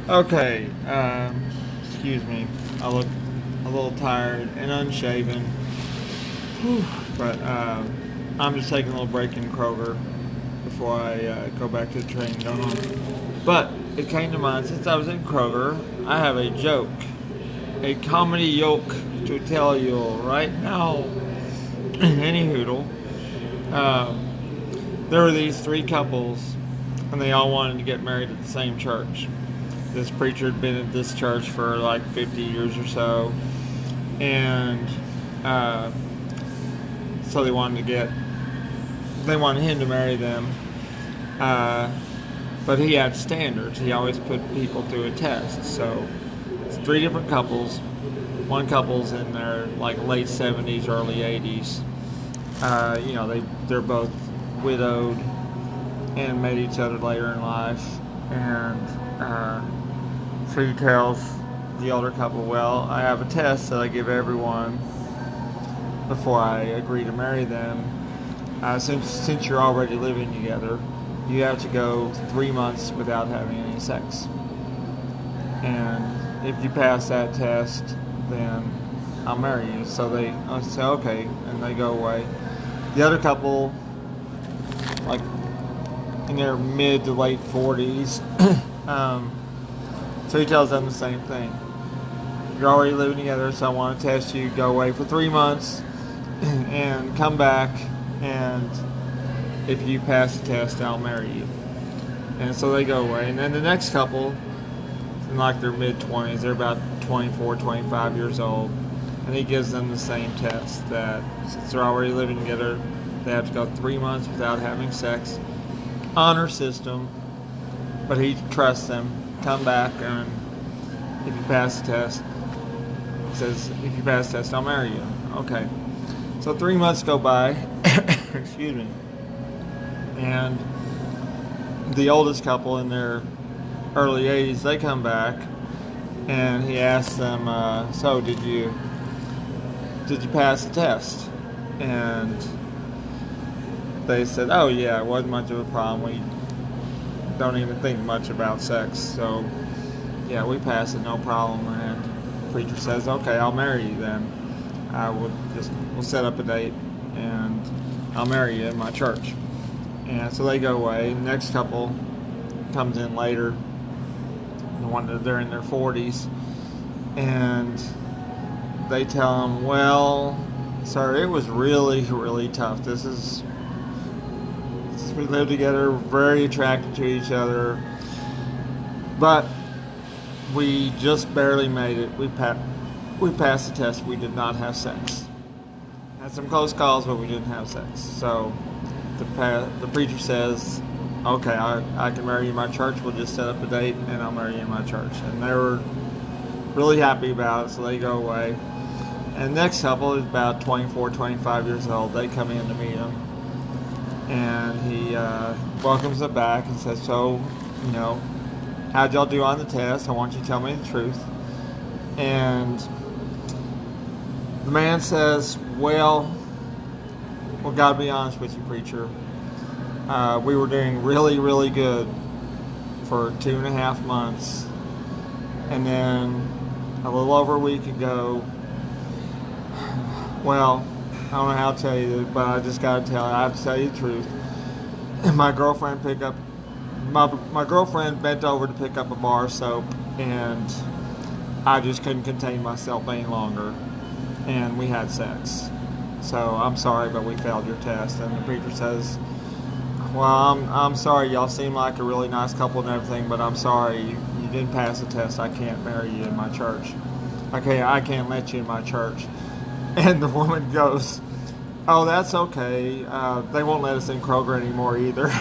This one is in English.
Okay, excuse me. I look a little tired and unshaven. Whew. But I'm just taking a little break in Kroger before I go back to the train and go home. But it came to mind since I was in Kroger, I have a joke, a comedy yoke to tell you right now. Any hoodle. There were these three couples, and they all wanted to get married at the same church. This preacher had been at this church for like 50 years or so, and so they wanted him to marry them, but he had standards. He always put people through a test. So it's three different couples. One couple's in their like late 70s, early 80s. They're both widowed and met each other later in life, and so he tells the older couple, well, I have a test that I give everyone before I agree to marry them. Since you're already living together, you have to go 3 months without having any sex. And if you pass that test, then I'll marry you. So they say, okay, and they go away. The other couple, like in their mid to late 40s, so he tells them the same thing. You're already living together, so I want to test you. Go away for 3 months and come back, and if you pass the test, I'll marry you. And so they go away. And then the next couple, in like their mid-20s, they're about 24, 25 years old, and he gives them the same test, that since they're already living together, they have to go 3 months without having sex. Honor system, but he trusts them. Come back, and if you pass the test, he says, if you pass the test, I'll marry you. Okay. So 3 months go by, excuse me, and the oldest couple in their early 80s, they come back, and he asks them, so did you pass the test? And they said, oh yeah, it wasn't much of a problem. We don't even think much about sex, so yeah, we passed it, no problem. And the preacher says, okay, I'll marry you then. We'll set up a date, and I'll marry you in my church. And so they go away. The next couple comes in later. They're in their 40s, and they tell him, well, sir, it was really, really tough. We lived together, very attracted to each other, but we just barely made it. We passed the test. We did not have sex. Had some close calls, but we didn't have sex. So the preacher says, okay, I can marry you in my church. We'll just set up a date, and I'll marry you in my church. And they were really happy about it, so they go away. And the next couple is about 24, 25 years old. They come in to meet him, and he welcomes them back and says, so, how'd y'all do on the test? I want you to tell me the truth. And the man says, well, gotta be honest with you, preacher. We were doing really, really good for 2.5 months. And then a little over a week ago, well, I don't know how to tell you this, but I just gotta I have to tell you the truth. My girlfriend bent over to pick up a bar of soap, and I just couldn't contain myself any longer, and we had sex. So I'm sorry, but we failed your test. And the preacher says, well, I'm sorry, y'all seem like a really nice couple and everything, but I'm sorry, you didn't pass the test. I can't marry you in my church. Okay, I can't let you in my church. And the woman goes, oh, that's okay. They won't let us in Kroger anymore either.